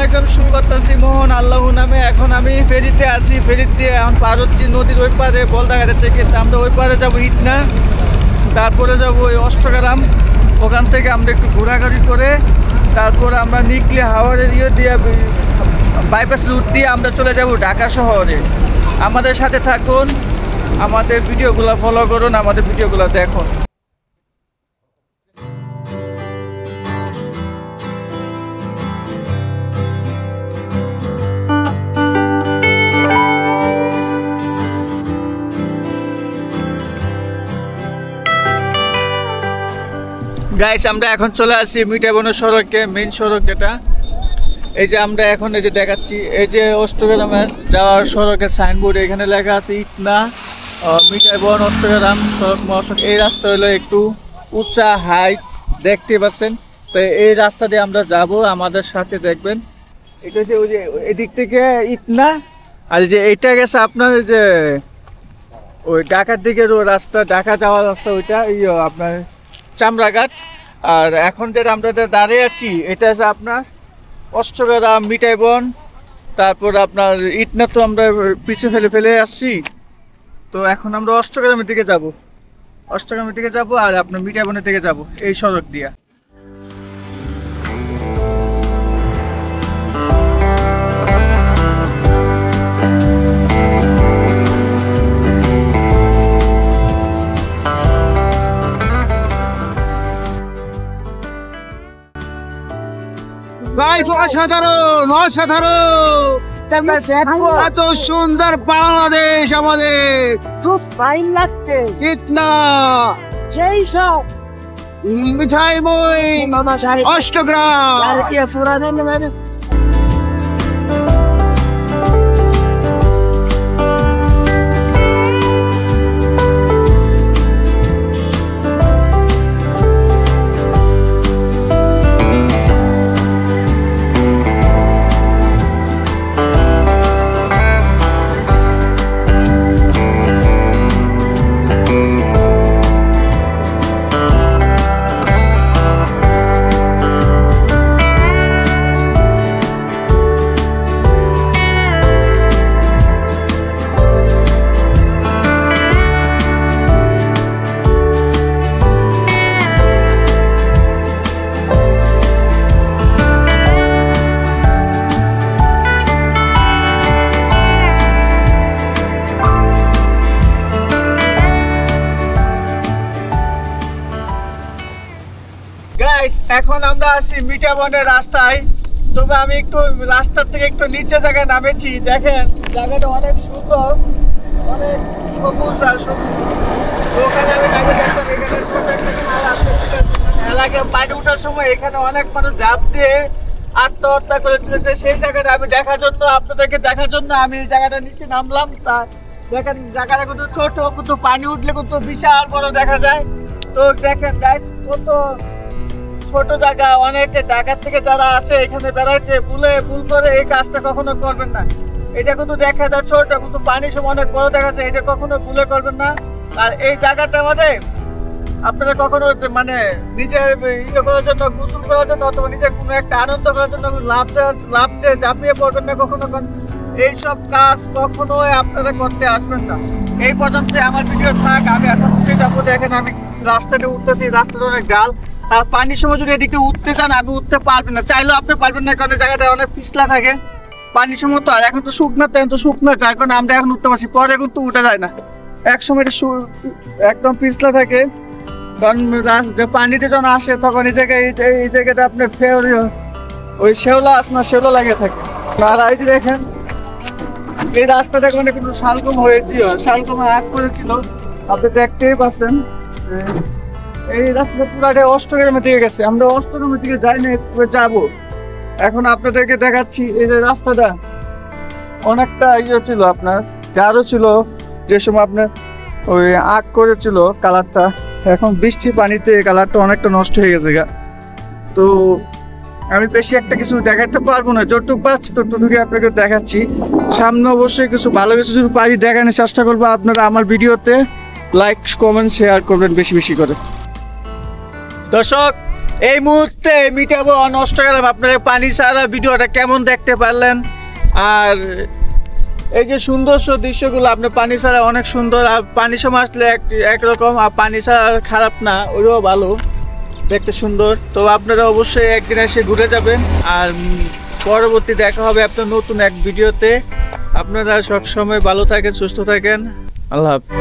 একদম শুরু করতেছি মোহন আল্লাহ নামে। এখন আমি ফেরিতে আসি, ফেরিতে এখন পার হচ্ছি নদীর ওই পারে বলদাঘাটে থেকে। আমরা ওই পারে যাবো ইটনা, তারপরে যাবো ওই অষ্টগ্রাম। ওখান থেকে আমরা একটু ঘোরাঘুরি করে তারপরে আমরা নিকলি হাওড়ের দিয়ে বাইপাস রুট দিয়ে আমরা চলে যাব ঢাকা শহরে। আমাদের সাথে থাকুন, আমাদের ভিডিওগুলো ফলো করুন, আমাদের ভিডিওগুলো দেখুন। গাইস, আমরা এখন চলে আসছি মিঠাবনের সড়কে, মেইন সড়ক যেটা। এই যে আমরা এখন এই যে দেখাচ্ছি, এই যে অষ্টগ্রামের যাওয়ার সড়কের সাইনবোর্ড, এখানে লেখা আছে ইটনা মিঠাবন অষ্টগ্রাম সড়ক মহাসড়ক। এই রাস্তা হলো একটু উঁচা হাইট, দেখতে পাচ্ছেন। তো এই রাস্তা দিয়ে আমরা যাব, আমাদের সাথে দেখবেন। এটা হচ্ছে ওই যে এদিক থেকে ইটনা, আর যে এইটা গেছে আপনার যে ওই ঢাকার দিকের ও রাস্তা, ঢাকা যাওয়ার রাস্তা ওইটা আপনার চামড়াঘাট। আর এখন যেটা আমরা দাঁড়িয়ে আছি এটা আছে আপনার অষ্টগ্রাম মিঠাইবন, তারপর আপনার ইটনা তো আমরা পিছিয়ে ফেলে আসছি। তো এখন আমরা অষ্টগ্রামের দিকে যাব, অষ্টগ্রামের দিকে যাব আর আপনার মিঠাইবনের দিকে যাব এই সড়ক দিয়ে। অসাধারণ অসাধারণ, এত সুন্দর বাংলাদেশ আমাদের, খুব ফাইন লাগছে। ইটনা সেই সব মিঠাইময় অষ্টগ্রাম। এখন আমরা আছি মিঠাবনের রাস্তায়, তবে আমি একটু রাস্তার থেকে একটু নিচে জায়গায় নামেছি। দেখেন জায়গাটা অনেক সুন্দর, অনেক সবুজ আর সবুজ। ওখানে আমি দেখতাম এখানে ছোট একটা খাল আছে, এলাকায় পানি ওঠার সময় এখানে অনেক মানুষ ঝাঁপ দিয়ে আত্মহত্যা করে তুলেছে। সেই জায়গাটা আমি দেখার জন্য, আপনাদেরকে দেখার জন্য আমি এই জায়গাটা নিচে নামলাম। তা দেখেন জায়গাটা কিন্তু ছোট, কিন্তু পানি উঠলে কিন্তু বিশাল বড় দেখা যায়। তো দেখেন গাইস, কত ছোট জায়গা। অনেকে ঢাকার থেকে যারা আসে এখানে বেড়াইতে ভুল করে এই কাজটা কখনো করবেন না। এটা কিন্তু দেখা যায় ছোট, কিন্তু পানির সময় অনেক বড় দেখা যায়, এটা কখনো ভুলে করবেন না। আর এই জায়গাটার মধ্যে আপনারা কখনো মানে নিজের ইয়ে করার জন্য, গোসল করার জন্য অথবা নিজের কোনো একটা আনন্দ করার জন্য লাভ দিয়ে ঝাঁপিয়ে পড়বেন না কখনো। এইসব কাজ কখনোই আপনারা করতে আসবেন না। এই পর্যন্ত আমার ভিডিও থাক। আমি এখন উঠে যাবো। দেখেন আমি রাস্তাটা উঠতেছি, রাস্তাটা অনেক ডাল। আর পানির সময় যদি এদিকে উঠতে চান আপনি উঠতে পারবেন না, চাইলেও আপনি পারবেন না, কারণ জায়গাটা অনেক পিছলা থাকে পানির সময়। তো আর এখন তো শুকনা, যার কারণে আমরা এখন উঠতে পারছি, পরে কিন্তু উঠে যায় না। এক সময় একদম পিছলা থাকে, কারণ পানিটা যখন আসে তখন এই জায়গাটা আপনার ওই শেওলা লাগে থাকে। আর এই যে দেখেন এই রাস্তাটা মানে কিন্তু শালগম হয়েছিল, শালগম আগ করেছিল, আপনি দেখতেই পাচ্ছেন। এই রাস্তাটা পুরাটা অষ্টগ্রামের দিকে গেছে, আমরা অষ্টগ্রামের দিকে যাই না, যাবো। এখন আপনাদেরকে দেখাচ্ছি এই যে রাস্তাটা অনেকটা ইয়ে ছিল, আপনার গাঢ় ছিল যে সময় আপনার ওই আগ করেছিল কালারটা। এখন বৃষ্টির পানিতে কালারটা অনেকটা নষ্ট হয়ে গেছে গা। তো আমি বেশি একটা কিছু দেখাতে পারবো না, যতটুকু পাচ্ছি ততটুকু আপনাকে দেখাচ্ছি। সামনে অবশ্যই কিছু ভালো কিছু যদি পারি দেখানোর চেষ্টা করবো। আপনারা আমার ভিডিওতে লাইক কমেন্ট শেয়ার করবেন বেশি বেশি করে। দর্শক এই মুহূর্তে মিটাবো নষ্ট গেলাম। আপনারা পানি ছাড়া ভিডিওটা কেমন দেখতে পারলেন, আর এই যে সুন্দর দৃশ্যগুলো আপনি পানি ছাড়া অনেক সুন্দর, আর পানি সময় আসলে একরকম, আর পানি ছাড়া খারাপ না, ওইটাও ভালো দেখতে সুন্দর। তো আপনারা অবশ্যই একদিন এসে ঘুরে যাবেন, আর পরবর্তী দেখা হবে আপনার নতুন এক ভিডিওতে। আপনারা সবসময় ভালো থাকেন, সুস্থ থাকেন। আল্লাহ হাফেজ।